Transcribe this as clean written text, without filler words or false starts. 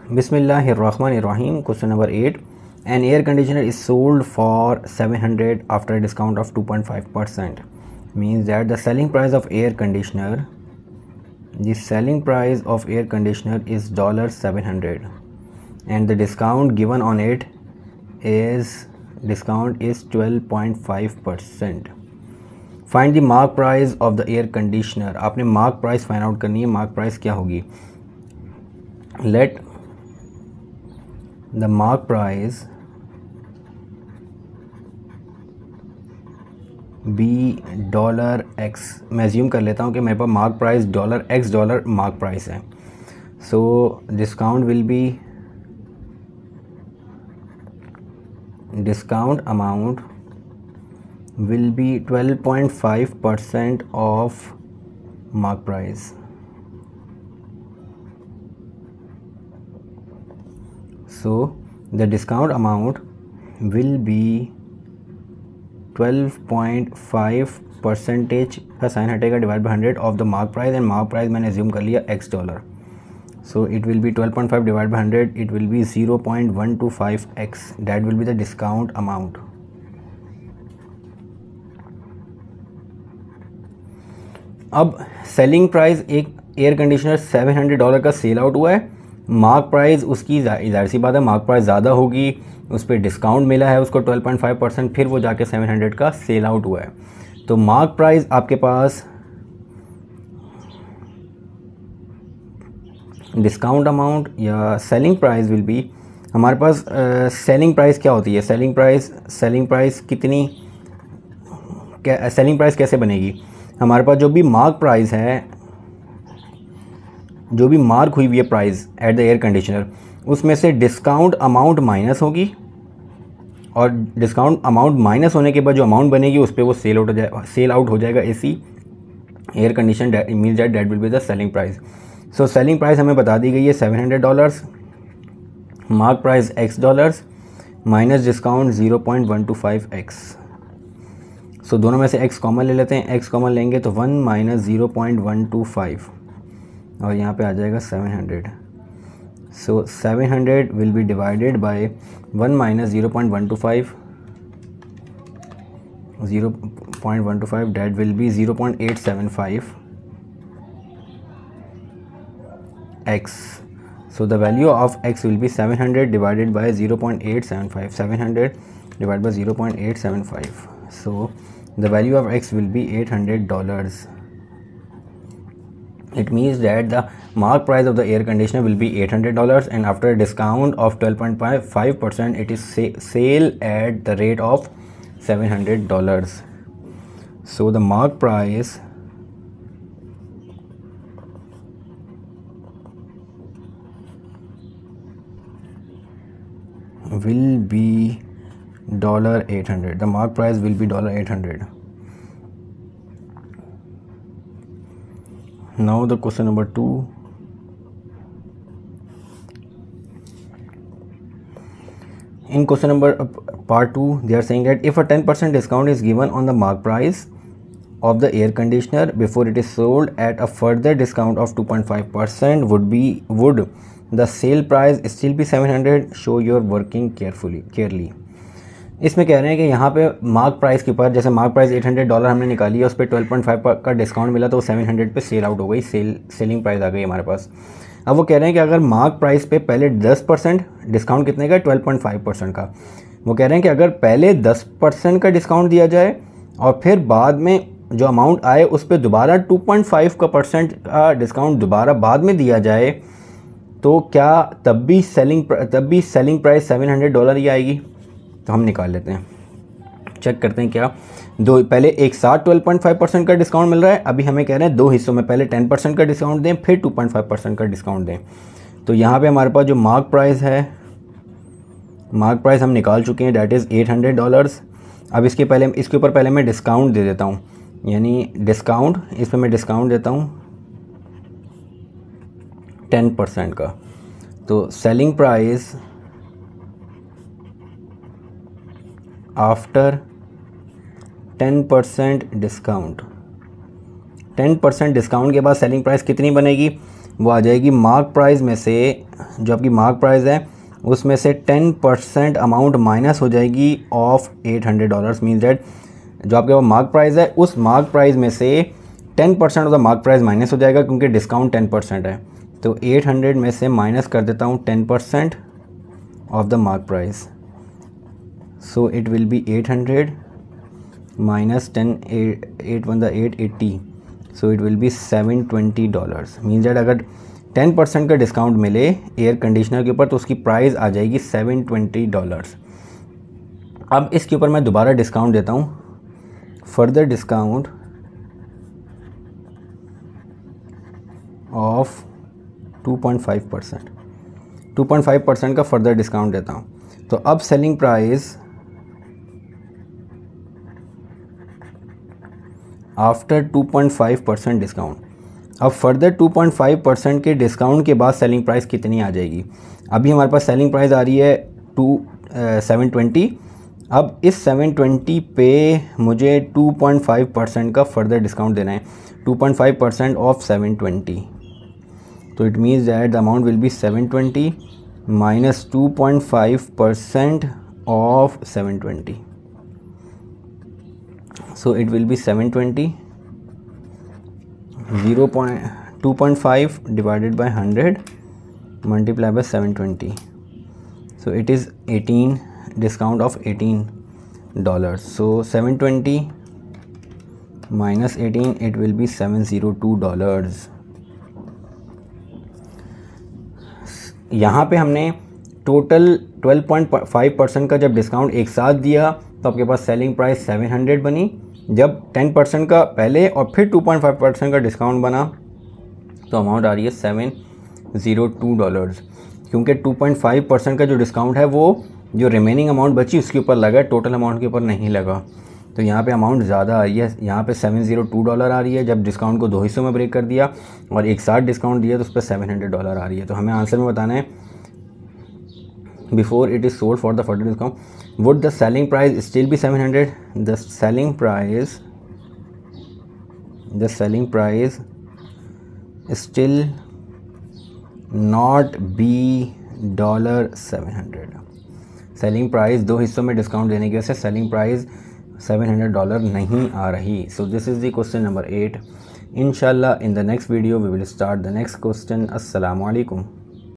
Bismillahirrahmanirrahim. Question number 8. An air conditioner is sold for 700 after a discount of 2.5%. Means that the selling price of air conditioner is $700 and the discount given on it is 12.5%. Find the mark price of the air conditioner. आपने mark price find out करनी है. mark price क्या होगी? Let the mark price be $x. मैं assume कर लेता हूँ कि मेरे पास mark price $x mark price है. So discount amount will be 12.5% of mark price. So the discount amount will be 12.5% का साइन हटेगा divide by 100 of the mark price and mark price मैंने एज्यूम कर लिया $x. So it will be 12.5 divided by 100. It will be 0.125x. That will be the discount amount. अब selling price एक air conditioner $700 का sell out हुआ है. Mark price उसकी ज़ाहिर सी बात है मार्क प्राइस ज़्यादा होगी, उस पर डिस्काउंट मिला है उसको 12.5%, फिर वो जाके 700 का सेल आउट हुआ है. तो मार्क प्राइस आपके पास डिस्काउंट अमाउंट या सेलिंग प्राइस विल बी, हमारे पास सेलिंग प्राइस क्या होती है? सेलिंग प्राइस कितनी, सेलिंग प्राइस कैसे बनेगी? हमारे पास जो भी मार्क प्राइस है, जो भी मार्क हुई हुई है price at the air conditioner, उसमें से डिस्काउंट अमाउंट माइनस होगी और डिस्काउंट अमाउंट माइनस होने के बाद जो अमाउंट बनेगी उस पर वो सेल आउट हो जाएगा AC air condition. Means that will be the selling price. So selling price हमें बता दी गई है $700, mark price $x minus discount 0.125x. सो दोनों में से x कॉमन ले लेते हैं. x कॉमन लेंगे तो 1 माइनस 0.125 और यहाँ पे आ जाएगा 700. सो 700 will be divided by 1 minus 0.125 that will be 0.875 x. So the value of x will be 700 divided by 0.875. 700 divided by 0.875. So the value of x will be $800. It means that the mark price of the air conditioner will be $800 and after a discount of 12.5% it is sale at the rate of $700. So the mark price will be $800. The mark price will be $800. Now the question number 2. In question number part 2, they are saying that if a 10% discount is given on the mark price of the air conditioner before it is sold at a further discount of 2.5%, would the sale price still be 700? Show your working carefully. इसमें कह रहे हैं कि यहाँ पे mark price के ऊपर, जैसे मार्क प्राइस $800 हमने निकाली है, उस पर 12.5 का डिस्काउंट मिला तो वो 700 पे सेल आउट हो गई, सेलिंग प्राइस आ गई हमारे पास. अब वो कह रहे हैं कि अगर मार्क प्राइस पे पहले 10% डिस्काउंट कितने का, 12.5% का, वो कह रहे हैं कि अगर पहले 10% का डिस्काउंट दिया जाए और फिर बाद में जो अमाउंट आए उस पर दोबारा 2.5% का डिस्काउंट दोबारा बाद में दिया जाए तो क्या तब भी सेलिंग प्राइस $700 ही आएगी? तो हम निकाल लेते हैं, चेक करते हैं क्या दो, पहले एक साथ 12.5% का डिस्काउंट मिल रहा है, अभी हमें कह रहे हैं दो हिस्सों में, पहले 10% का डिस्काउंट दें फिर 2.5% का डिस्काउंट दें. तो यहाँ पे हमारे पास जो मार्क प्राइस है, मार्क प्राइस हम निकाल चुके हैं, डैट इज़ $800. अब इसके ऊपर पहले मैं डिस्काउंट दे देता हूँ, यानी डिस्काउंट, इस पर मैं डिस्काउंट देता हूँ 10% का. तो selling price after 10% discount, 10% discount के बाद सेलिंग प्राइस कितनी बनेगी? वो आ जाएगी मार्क प्राइस में से, जो आपकी मार्क प्राइस है उसमें से 10% अमाउंट माइनस हो जाएगी ऑफ $800। मीन्स दैट जो आपके पास मार्क प्राइस है उस मार्क प्राइस में से 10% of the mark price minus हो जाएगा, क्योंकि डिस्काउंट 10% है। तो 800 में से माइनस कर देता हूँ 10% of the mark price, so it will be 800 minus 10, 8 1 the 8 80, so it will be $720। Means that अगर 10% का डिस्काउंट मिले एयर कंडीशनर के ऊपर तो उसकी प्राइस आ जाएगी $720। अब इसके ऊपर मैं दोबारा डिस्काउंट देता हूँ, फर्दर डिस्काउंट ऑफ 2.5%, 2.5% का फर्दर डिस्काउंट देता हूँ। तो अब सेलिंग प्राइस आफ्टर 2.5% डिस्काउंट, अब फर्दर 2.5% के डिस्काउंट के बाद सेलिंग प्राइस कितनी आ जाएगी। अभी हमारे पास सेलिंग प्राइस आ रही है 720। अब इस 720 पे मुझे 2.5% का फर्दर डिस्काउंट देना है, 2.5% ऑफ 720। तो it means that the amount will be 720 minus 2.5% of 720। So it will be 720, 2.5 divided by 100 multiplied by 720. So it is 18, discount of $18. So 720 minus 18, it will be $702। यहाँ पे हमने टोटल 12.5% का जब discount एक साथ दिया तो आपके पास सेलिंग प्राइस 700 बनी। जब 10% का पहले और फिर 2.5% का डिस्काउंट बना तो अमाउंट आ रही है $702, क्योंकि 2.5% का जो डिस्काउंट है वो जो रिमेनिंग अमाउंट बची उसके ऊपर लगा, टोटल अमाउंट के ऊपर नहीं लगा। तो यहाँ पे अमाउंट ज़्यादा आ रही है, यहाँ पे $702 आ रही है। जब डिस्काउंट को 2 हिस्सों में ब्रेक कर दिया और एक साथ डिस्काउंट दिया तो उस पर $700 आ रही है। तो हमें आंसर में बताना है before it is sold for the further discount, would the selling price still be 700? The selling price still not be $700। Selling price 2 हिस्सों में डिस्काउंट देने की वजह से सेलिंग प्राइस $700 नहीं आ रही। So this is the question number 8। इंशाल्लाह in the next video we will start the next question. अस्सलामु अलैकुम।